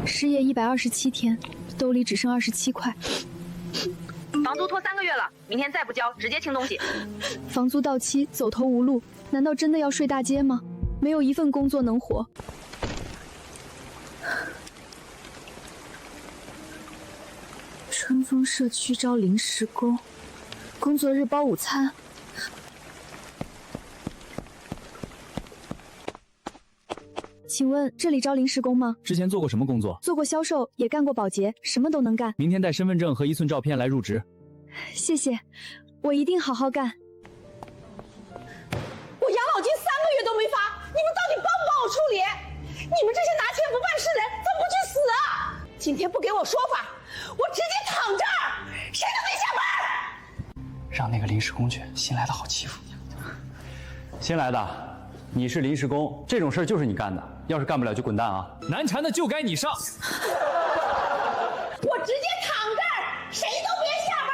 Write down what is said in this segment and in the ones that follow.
失业127天，兜里只剩27块。房租拖3个月了，明天再不交，直接清东西。房租到期，走投无路，难道真的要睡大街吗？没有一份工作能活。春风社区招临时工，工作日包午餐。请问这里招临时工吗？之前做过什么工作？做过销售，也干过保洁，什么都能干。明天带身份证和1寸照片来入职。谢谢，我一定好好干。我养老金3个月都没发，你们到底帮不帮我处理？你们这些拿钱不办事的人，怎么不去死啊？今天不给我说法，我直接躺这儿，谁都别下班。让那个临时工去，新来的好欺负。新来的。你是临时工，这种事儿就是你干的。要是干不了就滚蛋啊！难缠的就该你上。我直接躺这儿，谁都别下班。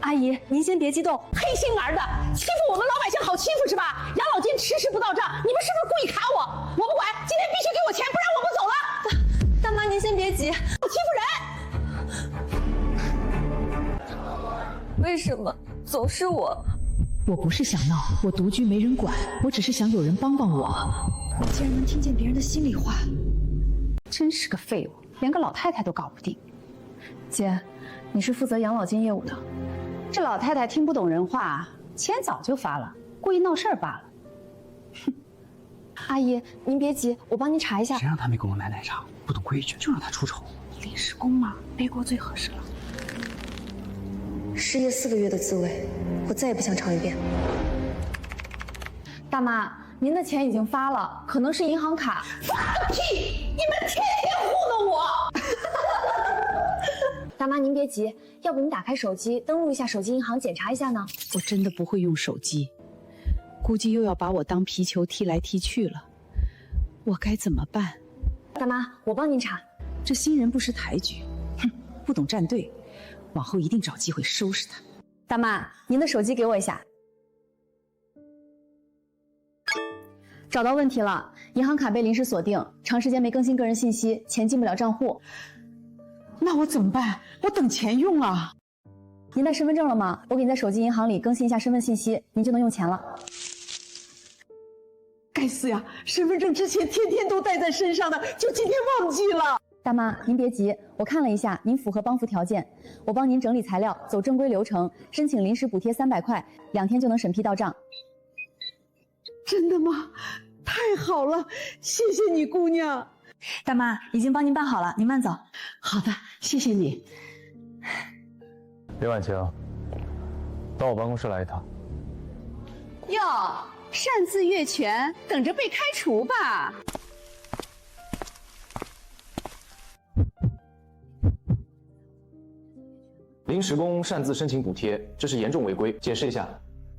阿姨，您先别激动。黑心儿的，欺负我们老百姓好欺负是吧？养老金迟迟不到账，你们是不是故意卡我？我不管，今天必须给我钱，不然我不走了。大妈，您先别急。我欺负人。为什么总是我？我不是想闹，我独居没人管，我只是想有人帮帮我。我竟然能听见别人的心里话，真是个废物，连个老太太都搞不定。姐，你是负责养老金业务的。这老太太听不懂人话，钱早就发了，故意闹事儿罢了。哼，阿姨，您别急，我帮您查一下。谁让他没给我买奶茶？不懂规矩，就让他出丑。临时工嘛，背锅最合适了。失业4个月的滋味，我再也不想尝一遍。大妈，您的钱已经发了，可能是银行卡。发个屁！你们天天糊弄我。大妈，您别急，要不您打开手机，登录一下手机银行，检查一下呢？我真的不会用手机，估计又要把我当皮球踢来踢去了，我该怎么办？大妈，我帮您查。这新人不识抬举，哼，不懂站队。往后一定找机会收拾他。大妈，您的手机给我一下。找到问题了，银行卡被临时锁定，长时间没更新个人信息，钱进不了账户。那我怎么办？我等钱用啊。您带身份证了吗？我给你在手机银行里更新一下身份信息，您就能用钱了。该死呀！身份证之前天天都带在身上的，就今天忘记了。大妈，您别急，我看了一下，您符合帮扶条件，我帮您整理材料，走正规流程，申请临时补贴300块，2天就能审批到账。真的吗？太好了，谢谢你，姑娘。大妈，已经帮您办好了，您慢走。好的，谢谢你。刘婉晴，到我办公室来一趟。哟，擅自越权，等着被开除吧。临时工擅自申请补贴，这是严重违规。解释一下，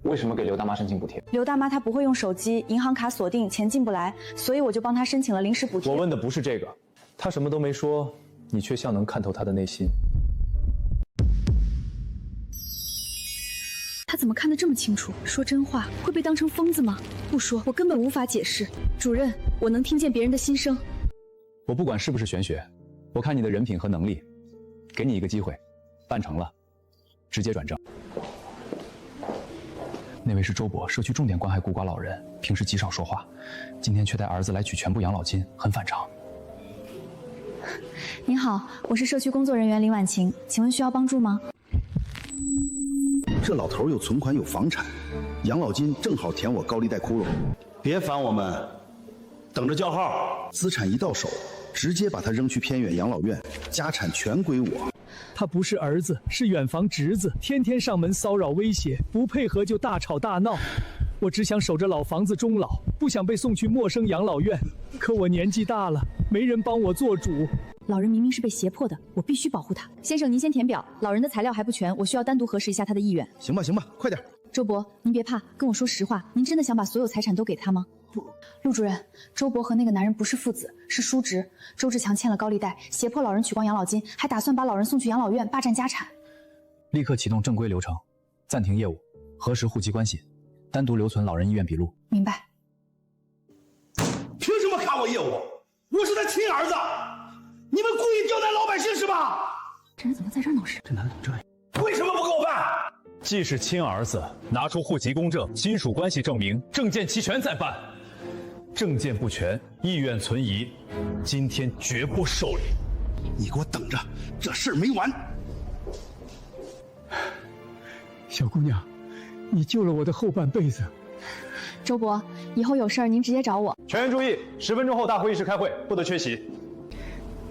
为什么给刘大妈申请补贴？刘大妈她不会用手机，银行卡锁定，钱进不来，所以我就帮她申请了临时补贴。我问的不是这个，她什么都没说，你却像能看透她的内心。他怎么看得这么清楚？说真话会被当成疯子吗？不说，我根本无法解释。主任，我能听见别人的心声。我不管是不是玄学，我看你的人品和能力，给你一个机会，办成了，直接转正。那位是周伯，社区重点关爱孤寡老人，平时极少说话，今天却带儿子来取全部养老金，很反常。您好，我是社区工作人员林婉晴，请问需要帮助吗？这老头有存款有房产，养老金正好填我高利贷窟窿。别烦我们，等着叫号。资产一到手，直接把他扔去偏远养老院，家产全归我。他不是儿子，是远房侄子，天天上门骚扰威胁，不配合就大吵大闹。我只想守着老房子终老，不想被送去陌生养老院。可我年纪大了，没人帮我做主。老人明明是被胁迫的，我必须保护他。先生，您先填表，老人的材料还不全，我需要单独核实一下他的意愿。行吧，行吧，快点。周伯，您别怕，跟我说实话，您真的想把所有财产都给他吗？不，陆主任，周伯和那个男人不是父子，是叔侄。周志强欠了高利贷，胁迫老人取光养老金，还打算把老人送去养老院，霸占家产。立刻启动正规流程，暂停业务，核实户籍关系，单独留存老人医院笔录。明白。我业务，我是他亲儿子，你们故意刁难老百姓是吧？这人怎么在这儿闹事？这男的这样，为什么不给我办？既是亲儿子，拿出户籍公证、亲属关系证明，证件齐全再办。证件不全，意愿存疑，今天绝不受理。你给我等着，这事儿没完。小姑娘，你救了我的后半辈子。周伯，以后有事儿您直接找我。全员注意，10分钟后大会议室开会，不得缺席。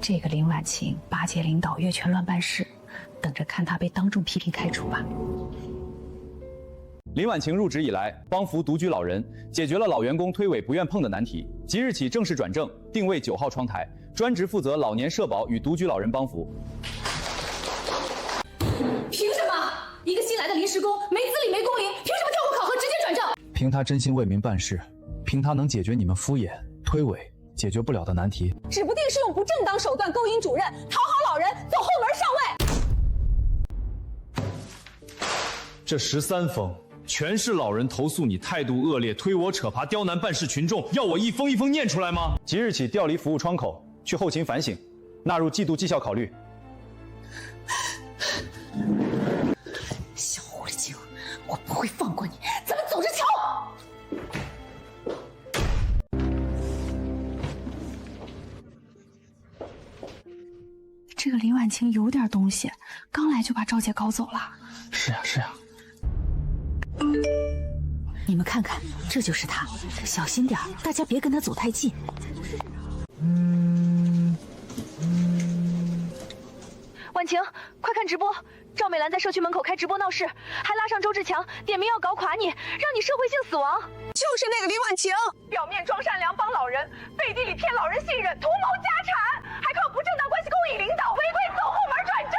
这个林婉晴巴结领导，越权乱办事，等着看她被当众批评开除吧。林婉晴入职以来，帮扶独居老人，解决了老员工推诿不愿碰的难题。即日起正式转正，定位9号窗台，专职负责老年社保与独居老人帮扶。凭什么？一个新来的临时工，没资历没工龄，凭什么跳过考核直接转正？凭他真心为民办事，凭他能解决你们敷衍、推诿解决不了的难题。指不定是用不正当手段勾引主任，讨好老人，走后门上位。这13封全是老人投诉你态度恶劣、推我扯耙、刁难办事群众，要我一封一封念出来吗？即日起调离服务窗口，去后勤反省，纳入季度绩效考虑。小狐狸精，我不会放过你，咱们走着瞧。这个林婉晴有点东西，刚来就把赵姐搞走了。是呀是呀。你们看看，这就是他，小心点儿，大家别跟他走太近。婉晴，快看直播！赵美兰在社区门口开直播闹事，还拉上周志强，点名要搞垮你，让你社会性死亡。就是那个林婉晴，表面装善良帮老人，背地里骗老人信任，图谋家产，还靠不正当关系勾引领导，违规走后门转正。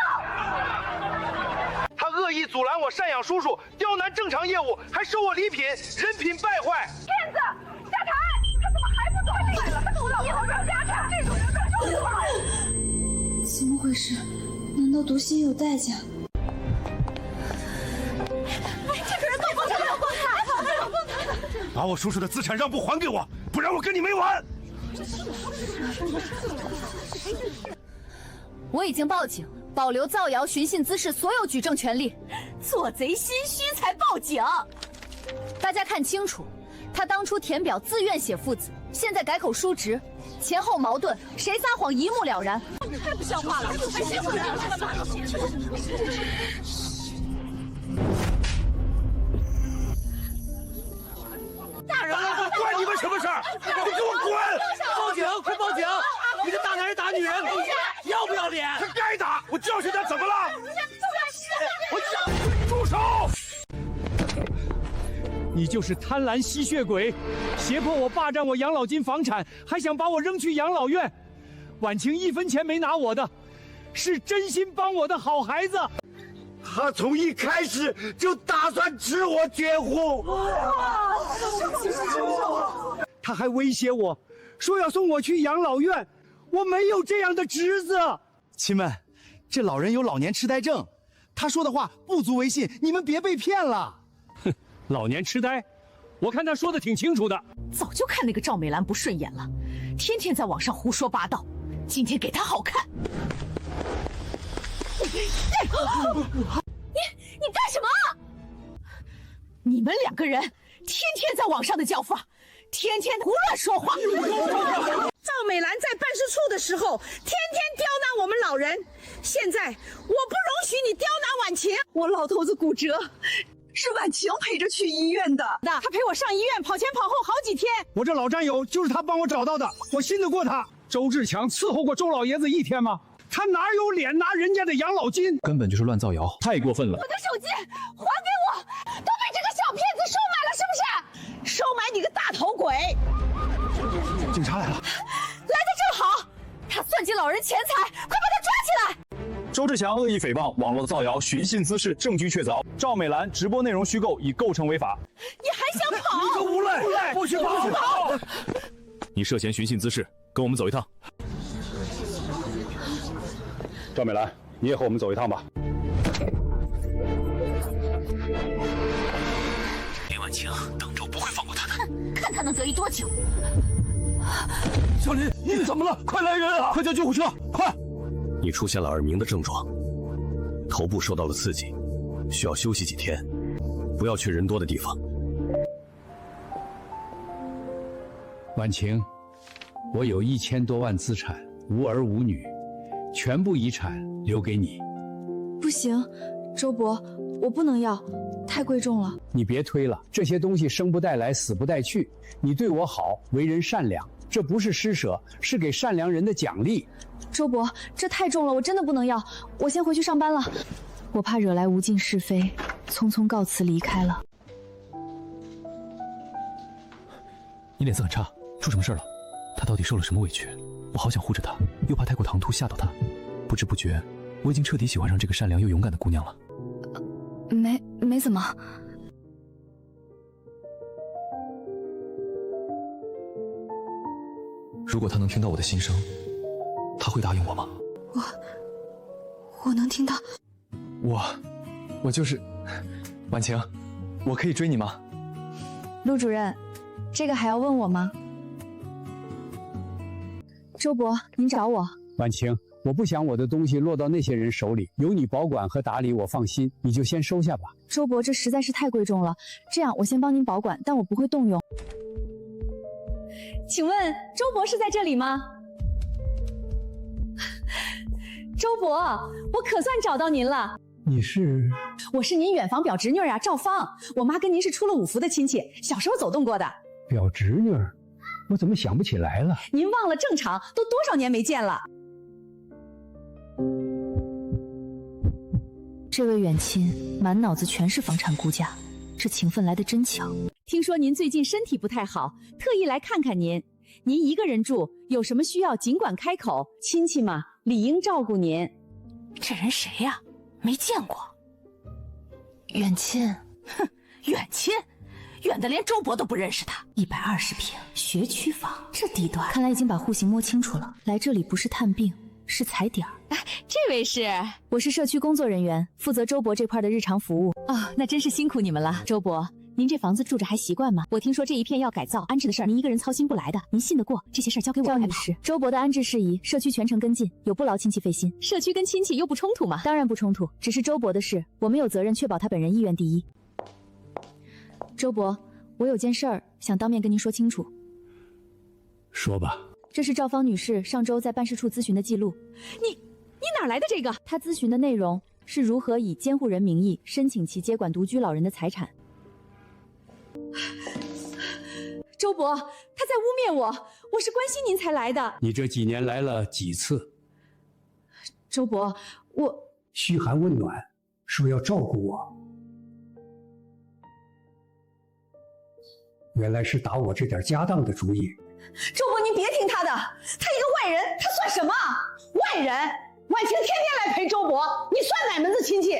他恶意阻拦我赡养叔叔，刁难正常业务，还收我礼品，人品败坏。骗子，下台！他怎么还不走进来了？他阻挠我要家产，这种人可就死了。怎么回事？难道读心有代价？这个人动风没有公开，把我叔叔的资产让步还给我，不然我跟你没完！我已经报警，保留造谣、寻衅滋事所有举证权利。做贼心虚才报警。大家看清楚，他当初填表自愿写父子，现在改口叔侄，前后矛盾，谁撒谎一目了然。太不像话了！大人了，关你们什么事儿？你给我滚！报警！快报警！一个大男人打女人，要不要脸？他该打，我教训他怎么了？住手！你就是贪婪吸血鬼，胁迫我霸占我养老金房产，还想把我扔去养老院。婉晴1分钱没拿我的，是真心帮我的好孩子。他从一开始就打算吃我绝户。他还威胁我，说要送我去养老院。我没有这样的侄子。亲们，这老人有老年痴呆症，他说的话不足为信，你们别被骗了。哼，老年痴呆，我看他说的挺清楚的。早就看那个赵美兰不顺眼了，天天在网上胡说八道，今天给她好看。你干什么？你们2个人天天在网上的叫法，天天胡乱说话。赵美兰在办事处的时候，天天刁难我们老人，现在我不容许你刁难婉晴。我老头子骨折，是婉晴陪着去医院的，他陪我上医院，跑前跑后好几天。我这老战友就是他帮我找到的，我信得过他。周志强伺候过周老爷子1天吗？他哪有脸拿人家的养老金？根本就是乱造谣，太过分了。我的手机还给我，都被这个小骗子收买了，是不是？收买你个大头鬼！警察来了，来得正好，他算计老人钱财，快把他抓起来！周志强恶意诽谤、网络造谣、寻衅滋事，证据确凿。赵美兰直播内容虚构，已构成违法。你还想跑？你个无赖！不许跑！你涉嫌寻衅滋事，跟我们走一趟。赵美兰，你也和我们走一趟吧。林婉晴，等着我不会放过他的。看他能得意多久。小林，你怎么了？快来人啊！快叫救护车！快！你出现了耳鸣的症状，头部受到了刺激，需要休息几天，不要去人多的地方。婉晴，我有1000多万资产，无儿无女，全部遗产留给你。不行，周伯，我不能要，太贵重了。你别推了，这些东西生不带来，死不带去。你对我好，为人善良，这不是施舍，是给善良人的奖励。周伯，这太重了，我真的不能要，我先回去上班了。我怕惹来无尽是非，匆匆告辞离开了。你脸色很差，出什么事了？他到底受了什么委屈？我好想护着他，又怕太过唐突吓到他。不知不觉，我已经彻底喜欢上这个善良又勇敢的姑娘了。没怎么。如果他能听到我的心声，他会答应我吗？我能听到。我就是婉晴，我可以追你吗？陆主任，这个还要问我吗？周伯，您找我。婉晴，我不想我的东西落到那些人手里，有你保管和打理，我放心，你就先收下吧。周伯，这实在是太贵重了，这样我先帮您保管，但我不会动用。请问周伯是在这里吗？周伯，我可算找到您了。你是？我是您远房表侄女啊，赵芳。我妈跟您是出了5福的亲戚，小时候走动过的。表侄女？我怎么想不起来了？您忘了正常，都多少年没见了。这位远亲满脑子全是房产估价，这情分来得真巧。听说您最近身体不太好，特意来看看您。您一个人住，有什么需要尽管开口，亲戚嘛，理应照顾您。这人谁呀？没见过。远亲，哼，远亲，远的连周伯都不认识他。120平学区房，这地段，看来已经把户型摸清楚了。来这里不是探病，是踩点儿。这位是？我是社区工作人员，负责周伯这块的日常服务。哦，那真是辛苦你们了。周伯，您这房子住着还习惯吗？我听说这一片要改造安置的事儿，您一个人操心不来的，您信得过？这些事儿交给我来吧。赵女士，周伯的安置事宜，社区全程跟进，有不劳亲戚费心。社区跟亲戚又不冲突吗？当然不冲突，只是周伯的事，我们有责任确保他本人意愿第一。周伯，我有件事儿想当面跟您说清楚。说吧。这是赵芳女士上周在办事处咨询的记录。你哪来的这个？她咨询的内容是如何以监护人名义申请其接管独居老人的财产。周伯，他在污蔑我，我是关心您才来的。你这几年来了几次？周伯，我嘘寒问暖，说要照顾我，原来是打我这点家当的主意。周伯，您别听他的，他一个外人，他算什么？外人？婉晴天天来陪周伯，你算哪门子亲戚？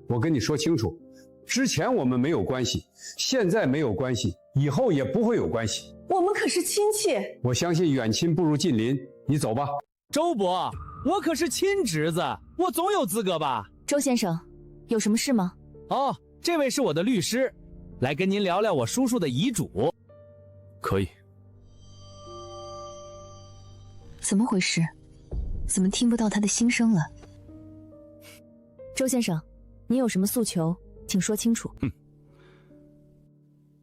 我跟你说清楚，之前我们没有关系，现在没有关系，以后也不会有关系。我们可是亲戚。我相信远亲不如近邻，你走吧。周伯，我可是亲侄子，我总有资格吧？周先生，有什么事吗？哦，这位是我的律师，来跟您聊聊我叔叔的遗嘱。可以。怎么回事？怎么听不到他的心声了？周先生，您有什么诉求，请说清楚。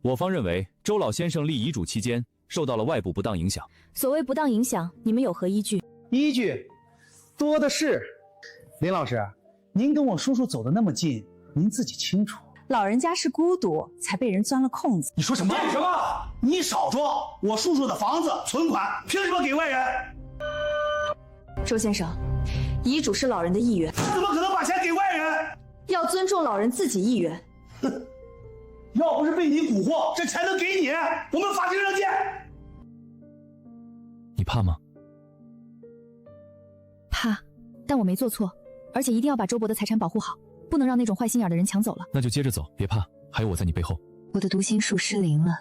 我方认为，周老先生立遗嘱期间受到了外部不当影响。所谓不当影响，你们有何依据？依据多的是。林老师，您跟我叔叔走得那么近，您自己清楚。老人家是孤独，才被人钻了空子。你说什么？干什么？你少说！我叔叔的房子、存款，凭什么给外人？周先生，遗嘱是老人的意愿，怎么可能把钱给外人？要尊重老人自己意愿。哼，要不是被你蛊惑，这钱能给你？我们法庭上见。你怕吗？怕，但我没做错，而且一定要把周伯的财产保护好，不能让那种坏心眼的人抢走了。那就接着走，别怕，还有我在你背后。我的读心术失灵了，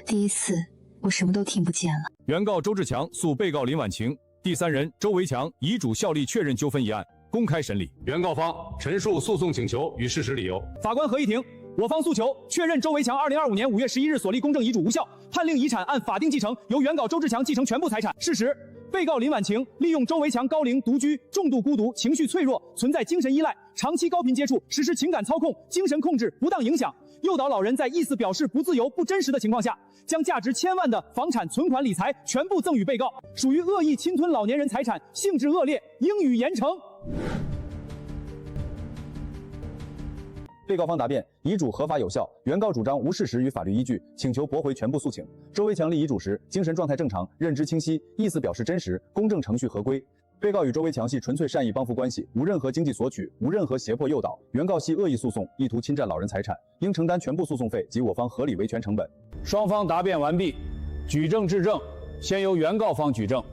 第一次我什么都听不见了。原告周志强诉被告林婉晴，第三人周维强遗嘱效力确认纠纷一案公开审理。原告方陈述诉讼请求与事实理由。法官合议庭，我方诉求确认周维强2025年5月11日所立公证遗嘱无效，判令遗产按法定继承，由原告周志强继承全部财产。事实，被告林婉晴利用周维强高龄独居、重度孤独、情绪脆弱，存在精神依赖，长期高频接触，实施情感操控、精神控制、不当影响，诱导老人在意思表示不自由、不真实的情况下，将价值千万的房产、存款、理财全部赠与被告，属于恶意侵吞老年人财产，性质恶劣，应予严惩。被告方答辩，遗嘱合法有效，原告主张无事实与法律依据，请求驳回全部诉请。周维强立遗嘱时，精神状态正常，认知清晰，意思表示真实，公证程序合规。被告与周维强系纯粹善意帮扶关系，无任何经济索取，无任何胁迫诱导。原告系恶意诉讼，意图侵占老人财产，应承担全部诉讼费及我方合理维权成本。双方答辩完毕，举证质证，先由原告方举证。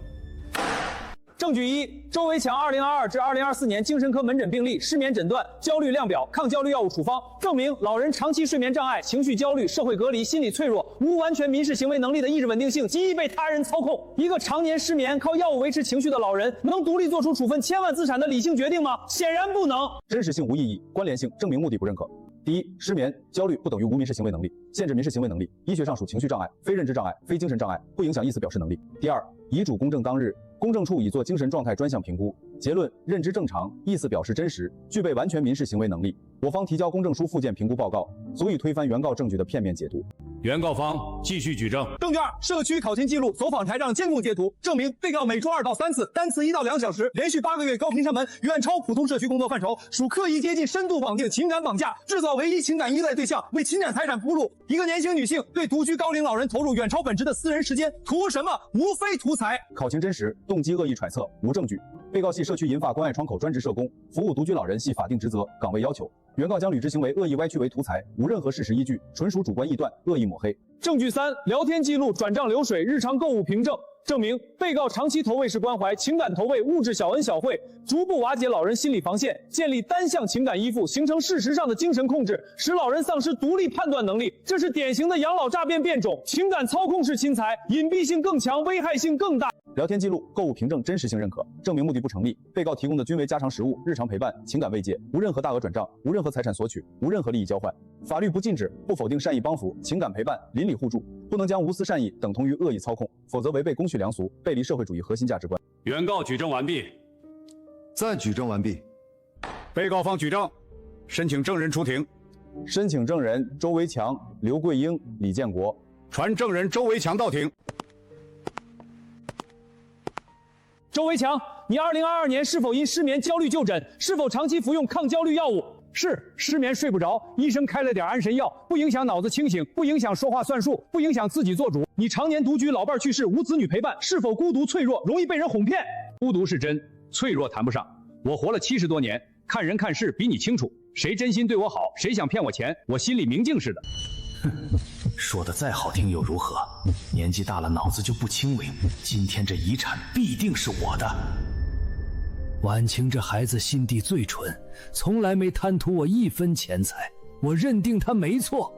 证据一：周维强2022至2024年精神科门诊病历、失眠诊断、焦虑量表、抗焦虑药物处方，证明老人长期睡眠障碍、情绪焦虑、社会隔离、心理脆弱，无完全民事行为能力的意志稳定性，极易被他人操控。一个常年失眠、靠药物维持情绪的老人，能独立做出处分千万资产的理性决定吗？显然不能。真实性无异议，关联性、证明目的不认可。第一，失眠、焦虑不等于无民事行为能力，限制民事行为能力，医学上属情绪障碍，非认知障碍，非精神障碍，不影响意思表示能力。第二，遗嘱公证当日，公证处已做精神状态专项评估，结论认知正常，意思表示真实，具备完全民事行为能力。我方提交公证书附件评估报告，足以推翻原告证据的片面解读。原告方继续举证。证据二：社区考勤记录、走访台账监控截图，证明被告每周2到3次，单次1到2小时，连续8个月高频上门，远超普通社区工作范畴，属刻意接近、深度绑定、情感绑架，制造唯一情感依赖对象，为侵占财产铺路。一个年轻女性对独居高龄老人投入远超本职的私人时间，图什么？无非图财。考勤真实，动机恶意揣测，无证据。被告系社区银发关爱窗口专职社工，服务独居老人系法定职责、岗位要求。原告将履职行为恶意歪曲为图财，无任何事实依据，纯属主观臆断，恶意抹黑。证据三：聊天记录、转账流水、日常购物凭证，证明被告长期投喂式关怀、情感投喂、物质小恩小惠，逐步瓦解老人心理防线，建立单向情感依附，形成事实上的精神控制，使老人丧失独立判断能力。这是典型的养老诈骗变种，情感操控式侵财，隐蔽性更强，危害性更大。聊天记录、购物凭证真实性认可，证明目的不成立。被告提供的均为家常食物、日常陪伴、情感慰藉，无任何大额转账，无任何财产索取，无任何利益交换。法律不禁止、不否定善意帮扶、情感陪伴、邻里互助，不能将无私善意等同于恶意操控，否则违背公序良俗，背离社会主义核心价值观。原告举证完毕。暂举证完毕。被告方举证，申请证人出庭。申请证人周维强、刘桂英、李建国。传证人周维强到庭。周维强，你2022年是否因失眠、焦虑就诊？是否长期服用抗焦虑药物？是，失眠睡不着，医生开了点安神药，不影响脑子清醒，不影响说话算数，不影响自己做主。你常年独居，老伴去世，无子女陪伴，是否孤独脆弱，容易被人哄骗？孤独是真，脆弱谈不上。我活了70多年，看人看事比你清楚，谁真心对我好，谁想骗我钱，我心里明镜似的。哼，说的再好听又如何？年纪大了，脑子就不清明。今天这遗产必定是我的。婉晴这孩子心地最纯，从来没贪图我1分钱财，我认定他没错。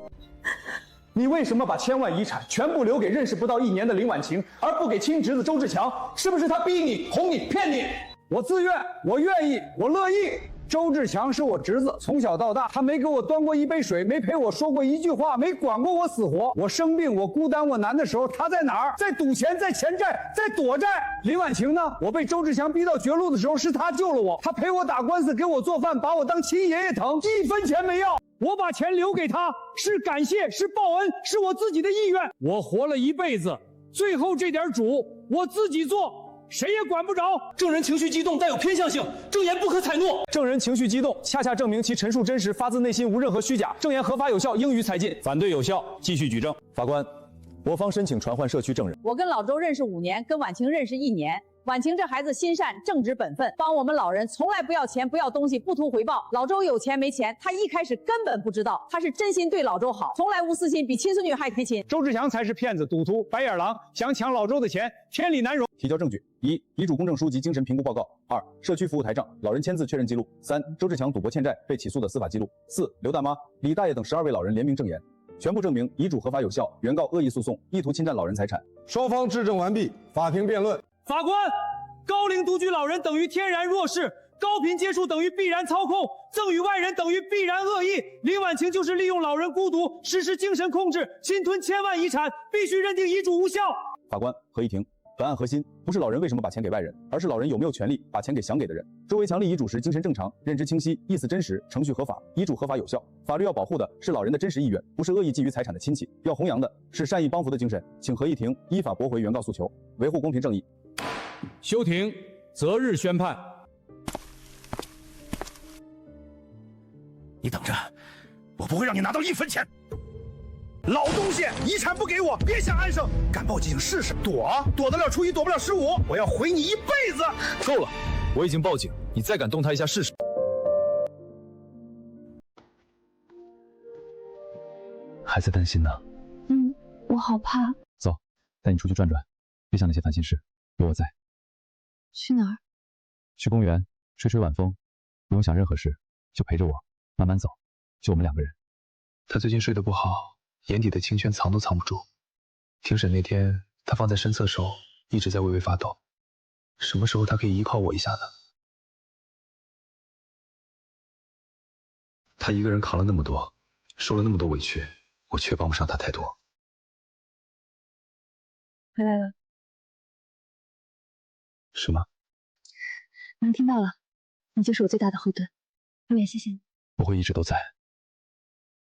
你为什么把千万遗产全部留给认识不到1年的林婉晴，而不给亲侄子周志强？是不是他逼你、哄你、骗你？我自愿，我愿意，我乐意。周志强是我侄子，从小到大，他没给我端过一杯水，没陪我说过1句话，没管过我死活。我生病，我孤单，我难的时候，他在哪儿？在赌钱，在钱债，在躲债。林婉晴呢？我被周志强逼到绝路的时候，是他救了我，他陪我打官司，给我做饭，把我当亲爷爷疼，1分钱没要。我把钱留给他，是感谢，是报恩，是我自己的意愿。我活了一辈子，最后这点主我自己做。谁也管不着。证人情绪激动，带有偏向性，证言不可采诺。证人情绪激动，恰恰证明其陈述真实，发自内心，无任何虚假。证言合法有效，应予采进。反对有效，继续举证。法官，我方申请传唤社区证人。我跟老周认识5年，跟婉晴认识1年。婉晴这孩子心善、正直本分，帮我们老人从来不要钱、不要东西、不图回报。老周有钱没钱，他一开始根本不知道，他是真心对老周好，从来无私心，比亲孙女还贴心。周志强才是骗子、赌徒、白眼狼，想抢老周的钱，天理难容。提交证据： 1. 遗嘱公证书及精神评估报告； 2. 社区服务台账、老人签字确认记录； 3. 周志强赌博欠债被起诉的司法记录； 4. 刘大妈、李大爷等12位老人联名证言，全部证明遗嘱合法有效，原告恶意诉讼，意图侵占老人财产。双方质证完毕，法庭辩论。法官，高龄独居老人等于天然弱势，高频接触等于必然操控，赠与外人等于必然恶意。林婉晴就是利用老人孤独实施精神控制，侵吞千万遗产，必须认定遗嘱无效。法官合议庭，本案核心不是老人为什么把钱给外人，而是老人有没有权利把钱给想给的人。周维强立遗嘱时精神正常，认知清晰，意思真实，程序合法，遗嘱合法有效。法律要保护的是老人的真实意愿，不是恶意觊觎财产的亲戚。要弘扬的是善意帮扶的精神。请合议庭依法驳回原告诉求，维护公平正义。休庭，择日宣判。你等着，我不会让你拿到1分钱。老东西，遗产不给我，别想安生。敢报警试试，躲得了初一，躲不了15。我要毁你一辈子。够了，我已经报警，你再敢动他一下试试。还在担心呢？我好怕。走，带你出去转转，别想那些烦心事，有我在。去哪儿？去公园吹吹晚风，不用想任何事，就陪着我慢慢走，就我们2个人。他最近睡得不好，眼底的情绪藏都藏不住。庭审那天，他放在身侧手一直在微微发抖。什么时候他可以依靠我一下呢？他一个人扛了那么多，受了那么多委屈，我却帮不上他太多。回来了。是吗？能听到了，你就是我最大的后盾，我也谢谢你。我会一直都在，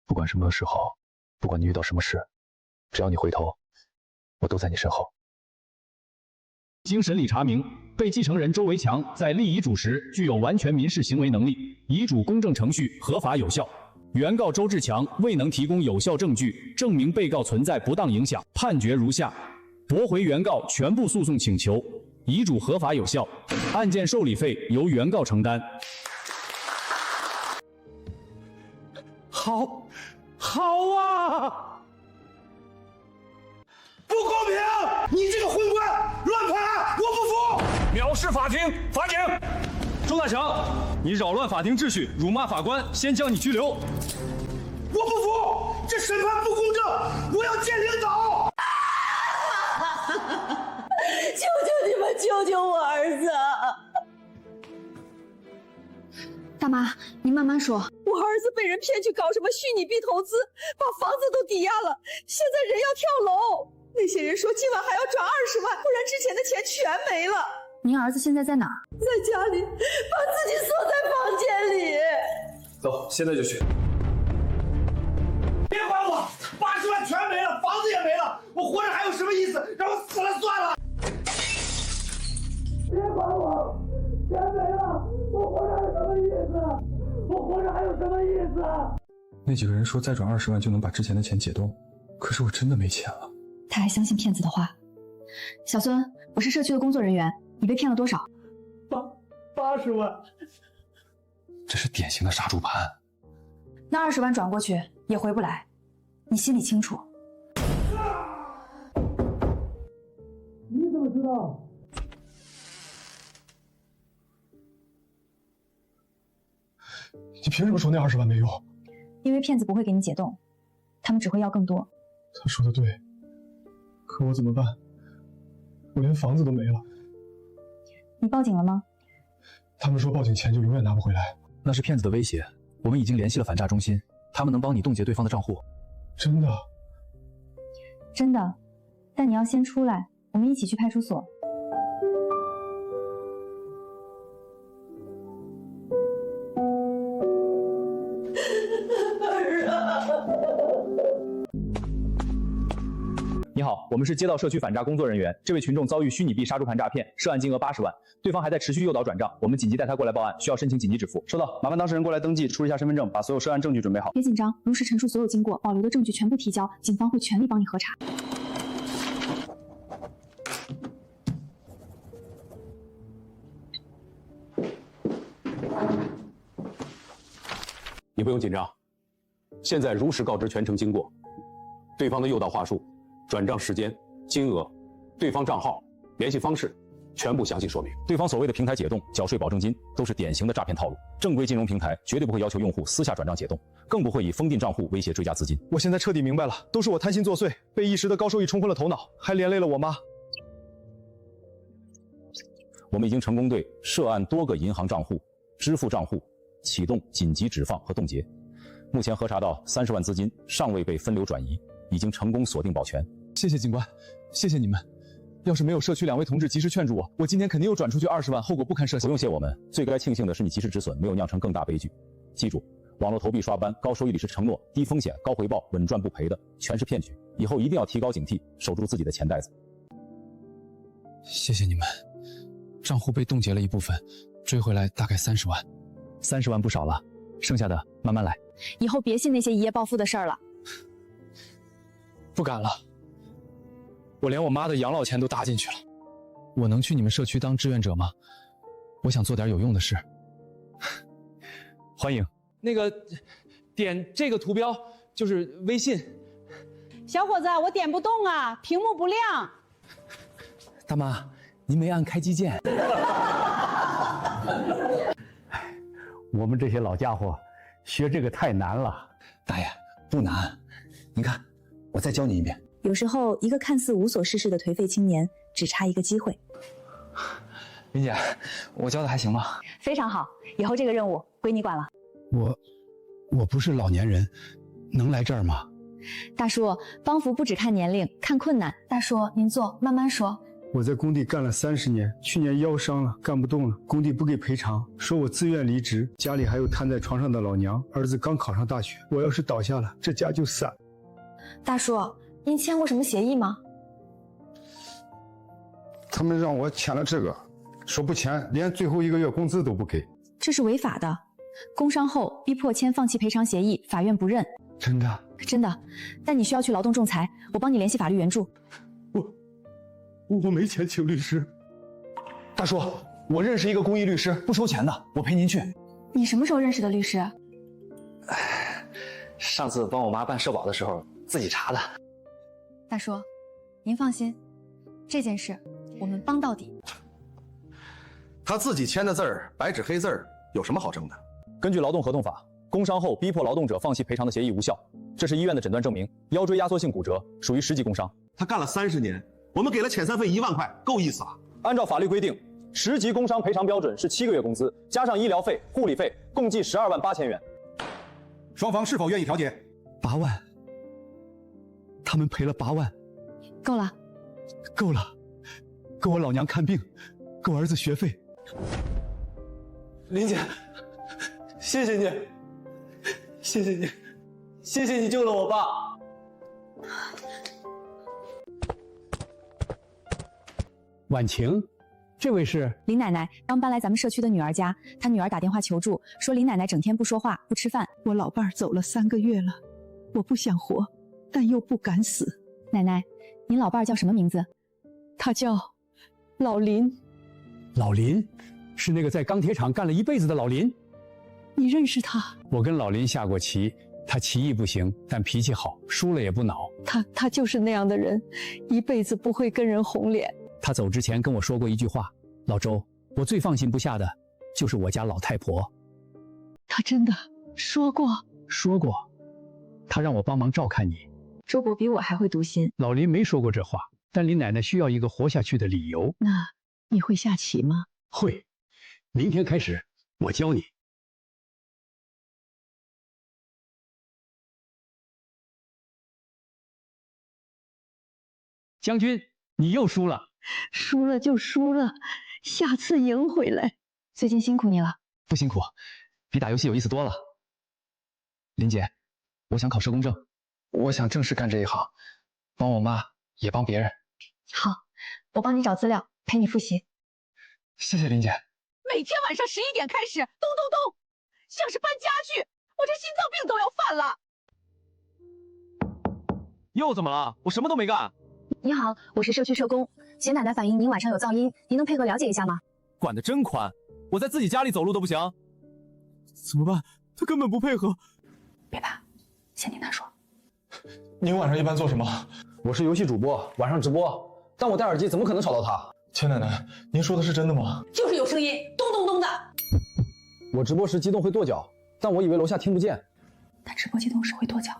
不管什么时候，不管你遇到什么事，只要你回头，我都在你身后。经审理查明，被继承人周维强在立遗嘱时具有完全民事行为能力，遗嘱公证程序合法有效。原告周志强未能提供有效证据证明被告存在不当影响，判决如下：驳回原告全部诉讼请求，遗嘱合法有效，案件受理费由原告承担。好啊！不公平！你这个混官，乱判！我不服！藐视法庭！罚警！周大强，你扰乱法庭秩序，辱骂法官，先将你拘留。我不服！这审判不公正！我要见领导！求求你们，救救我儿子！大妈，您慢慢说。我儿子被人骗去搞什么虚拟币投资，把房子都抵押了，现在人要跳楼。那些人说今晚还要转20万，不然之前的钱全没了。您儿子现在在哪儿？在家里，把自己锁在房间里。走，现在就去。别管我，80万全没了，房子也没了，我活着还有什么意思？让我死了算了。别管我，钱没了，我活着还有什么意思？我活着还有什么意思？那几个人说再转20万就能把之前的钱解冻，可是我真的没钱了。他还相信骗子的话。小孙，我是社区的工作人员，你被骗了多少？80万。这是典型的杀猪盘。那20万转过去也回不来，你心里清楚。你怎么知道？你凭什么说那20万没用？因为骗子不会给你解冻，他们只会要更多。他说的对，可我怎么办？我连房子都没了。你报警了吗？他们说报警钱就永远拿不回来。那是骗子的威胁，我们已经联系了反诈中心，他们能帮你冻结对方的账户。真的？真的，但你要先出来，我们一起去派出所。你好，我们是街道社区反诈工作人员。这位群众遭遇虚拟币杀猪盘诈骗，涉案金额80万，对方还在持续诱导转账，我们紧急带他过来报案，需要申请紧急止付。收到，麻烦当事人过来登记，出示一下身份证，把所有涉案证据准备好。别紧张，如实陈述所有经过，保留的证据全部提交，警方会全力帮你核查。你不用紧张，现在如实告知全程经过。对方的诱导话术、转账时间、金额、对方账号、联系方式，全部详细说明。对方所谓的平台解冻、缴税保证金，都是典型的诈骗套路。正规金融平台绝对不会要求用户私下转账解冻，更不会以封禁账户威胁追加资金。我现在彻底明白了，都是我贪心作祟，被一时的高收益冲昏了头脑，还连累了我妈。我们已经成功对涉案多个银行账户支付账户，启动紧急止放和冻结。目前核查到30万资金尚未被分流转移，已经成功锁定保全。谢谢警官，谢谢你们。要是没有社区2位同志及时劝住我，我今天肯定又转出去20万，后果不堪设想。不用谢我们，最该庆幸的是你及时止损，没有酿成更大悲剧。记住，网络投币刷单、高收益里是承诺，低风险高回报、稳赚不赔的，全是骗局。以后一定要提高警惕，守住自己的钱袋子。谢谢你们，账户被冻结了一部分，追回来大概30万。30万不少了，剩下的慢慢来。以后别信那些一夜暴富的事儿了。不敢了，我连我妈的养老钱都搭进去了。我能去你们社区当志愿者吗？我想做点有用的事。欢迎。那个，点这个图标就是微信。小伙子，我点不动啊，屏幕不亮。大妈，您没按开机键。我们这些老家伙学这个太难了。大爷，不难，您看，我再教你一遍。有时候，一个看似无所事事的颓废青年，只差一个机会。林姐，我教的还行吗？非常好，以后这个任务归你管了。我不是老年人，能来这儿吗？大叔，帮扶不只看年龄，看困难。大叔，您坐，慢慢说。我在工地干了30年，去年腰伤了，干不动了，工地不给赔偿，说我自愿离职，家里还有瘫在床上的老娘，儿子刚考上大学，我要是倒下了，这家就散。大叔，您签过什么协议吗？他们让我签了这个，说不签，连最后1个月工资都不给。这是违法的，工伤后逼迫签放弃赔偿协议，法院不认。真的？真的，但你需要去劳动仲裁，我帮你联系法律援助。我没钱请律师。大叔，我认识一个公益律师，不收钱的，我陪您去。你什么时候认识的律师？上次帮我妈办社保的时候自己查的。大叔，您放心，这件事我们帮到底。他自己签的字儿，白纸黑字儿，有什么好争的？根据劳动合同法，工伤后逼迫劳动者放弃赔偿的协议无效。这是医院的诊断证明，腰椎压缩性骨折属于10级工伤。他干了30年，我们给了遣散费1万块，够意思啊？按照法律规定，10级工伤赔偿标准是7个月工资，加上医疗费、护理费，共计12万8千元。双方是否愿意调解？8万，他们赔了8万，够了，够了，够我老娘看病，够儿子学费。林姐，谢谢你，谢谢你，谢谢你救了我爸。婉晴，这位是林奶奶，刚搬来咱们社区的女儿家，她女儿打电话求助，说林奶奶整天不说话，不吃饭。我老伴儿走了3个月了，我不想活，但又不敢死。奶奶，您老伴儿叫什么名字？他叫老林。老林，是那个在钢铁厂干了一辈子的老林。你认识他？我跟老林下过棋，他棋艺不行，但脾气好，输了也不恼。他就是那样的人，一辈子不会跟人红脸。他走之前跟我说过一句话：老周，我最放心不下的就是我家老太婆。他真的说过？说过，他让我帮忙照看你。周伯比我还会读心。老林没说过这话，但林奶奶需要一个活下去的理由。那你会下棋吗？会，明天开始，我教你。将军，你又输了。输了就输了，下次赢回来。最近辛苦你了。不辛苦，比打游戏有意思多了。林姐，我想考社工证，我想正式干这一行，帮我妈也帮别人。好，我帮你找资料，陪你复习。谢谢林姐。每天晚上11点开始，咚咚咚，像是搬家具，我这心脏病都要犯了。又怎么了？我什么都没干。你好，我是社区社工。秦奶奶反映您晚上有噪音，您能配合了解一下吗？管得真宽，我在自己家里走路都不行。怎么办？他根本不配合。别怕，先听他说。您晚上一般做什么？我是游戏主播，晚上直播，但我戴耳机怎么可能吵到他？钱奶奶，您说的是真的吗？就是有声音，咚咚咚的。我直播时激动会跺脚，但我以为楼下听不见。他直播激动时会跺脚。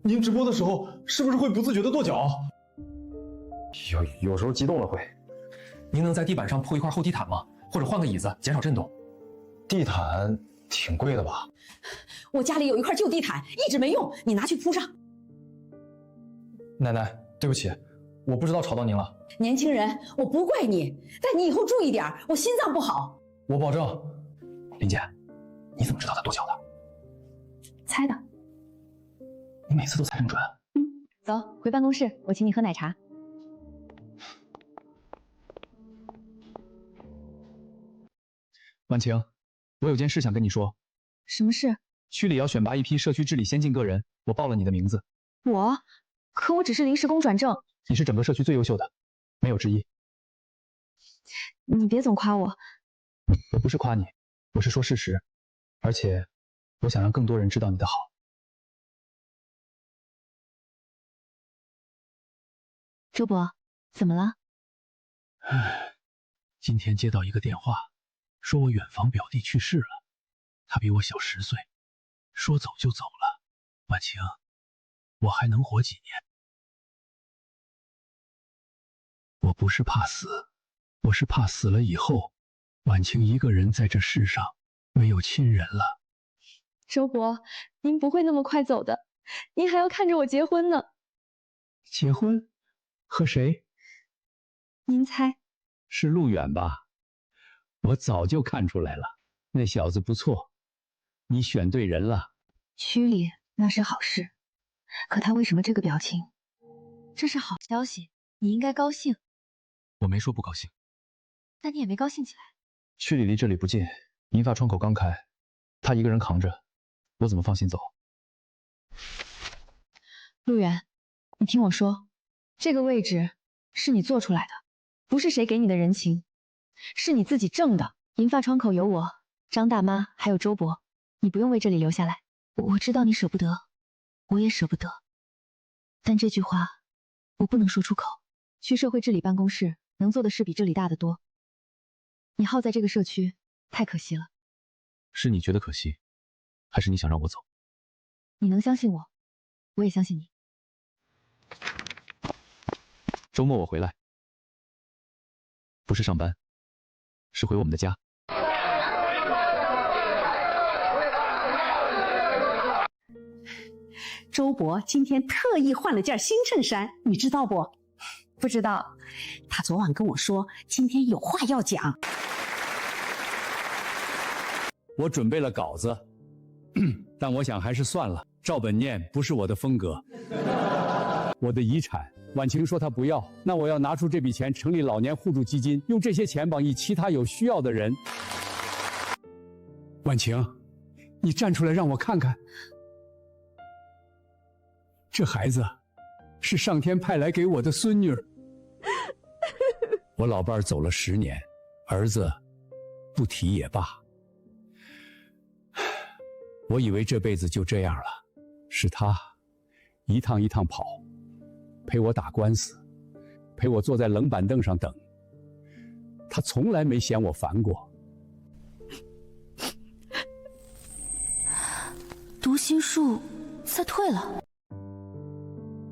您直播的时候是不是会不自觉的跺脚？有时候激动了会。您能在地板上铺一块厚地毯吗？或者换个椅子，减少震动。地毯挺贵的吧？我家里有一块旧地毯，一直没用，你拿去铺上。奶奶，对不起，我不知道吵到您了。年轻人，我不怪你，但你以后注意点，我心脏不好。我保证。林姐，你怎么知道他跺脚的？猜的。你每次都猜这么准？走，回办公室，我请你喝奶茶。婉晴，我有件事想跟你说。什么事？区里要选拔一批社区治理先进个人，我报了你的名字。可我只是临时工转正。你是整个社区最优秀的，没有之一。你别总夸我。我不是夸你，我是说事实，而且我想让更多人知道你的好。周伯，怎么了？今天接到一个电话，说我远房表弟去世了，他比我小10岁，说走就走了。婉晴，我还能活几年？我不是怕死，我是怕死了以后，婉晴一个人在这世上没有亲人了。周伯，您不会那么快走的，您还要看着我结婚呢。结婚？和谁？您猜？是陆远吧？我早就看出来了，那小子不错，你选对人了。区里那是好事，可他为什么这个表情？这是好消息，你应该高兴。我没说不高兴，但你也没高兴起来。区里离这里不近，银发窗口刚开，他一个人扛着，我怎么放心走？陆远，你听我说，这个位置是你做出来的，不是谁给你的人情，是你自己挣的。银发窗口有我、张大妈还有周伯，你不用为这里留下来。我知道你舍不得，我也舍不得，但这句话我不能说出口。去社会治理办公室能做的事比这里大得多，你耗在这个社区太可惜了。是你觉得可惜，还是你想让我走？你能相信我，我也相信你。周末我回来，不是上班，是回我们的家。周伯今天特意换了件新衬衫，你知道不？不知道。他昨晚跟我说，今天有话要讲。我准备了稿子，但我想还是算了，照本念不是我的风格。我的遗产，婉晴说她不要，那我要拿出这笔钱成立老年互助基金，用这些钱帮义其他有需要的人。婉晴，你站出来让我看看，这孩子是上天派来给我的孙女儿。我老伴儿走了10年，儿子不提也罢。我以为这辈子就这样了，是他一趟一趟跑，陪我打官司，陪我坐在冷板凳上等，他从来没嫌我烦过。读心术再退了，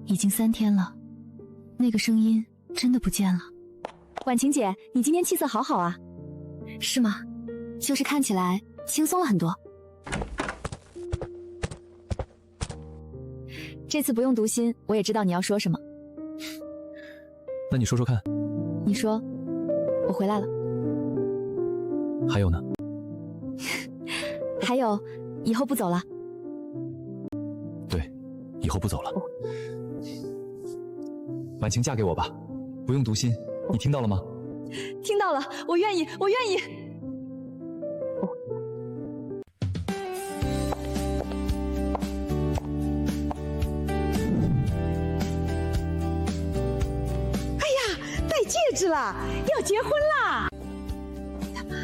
已经3天了，那个声音真的不见了。婉晴姐，你今天气色好好啊。是吗？就是看起来轻松了很多。这次不用读心，我也知道你要说什么。那你说说看。你说，我回来了。还有呢？还有，以后不走了。对，以后不走了。婉晴，嫁给我吧，不用读心，你听到了吗？听到了，我愿意，我愿意。戒指了，要结婚啦！大妈，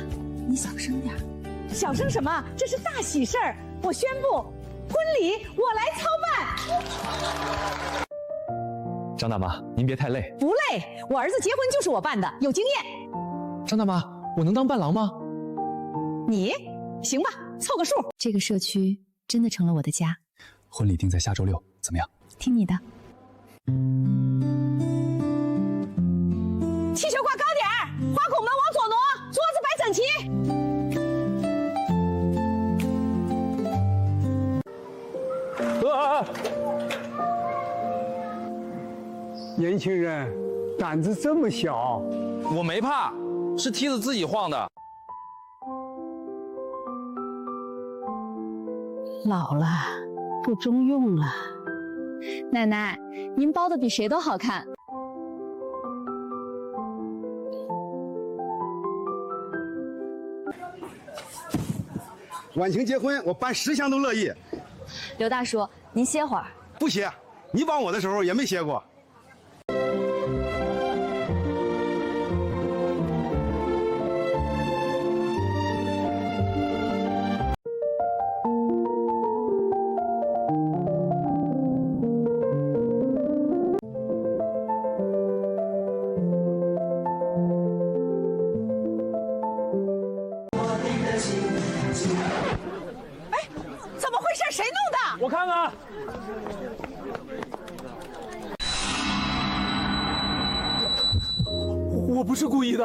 你小声点。小声什么？这是大喜事儿！我宣布，婚礼我来操办。张大妈，您别太累。不累，我儿子结婚就是我办的，有经验。张大妈，我能当伴郎吗？你行吧，凑个数。这个社区真的成了我的家。婚礼定在下周6，怎么样？听你的。气球挂高点儿，花拱门往左挪，桌子摆整齐。年轻人胆子这么小，我没怕，是梯子自己晃的。老了，不中用了。奶奶，您包的比谁都好看。婉晴结婚，我办10项都乐意。刘大叔，您歇会儿。不歇，你帮我的时候也没歇过。怎么回事？谁弄的？我看看。我不是故意的。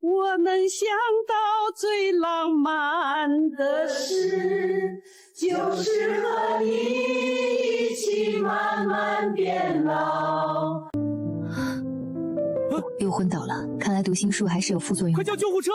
我能想到最浪漫的事，就是和你一起慢慢变老。又昏倒了，看来读心术还是有副作用。快叫救护车！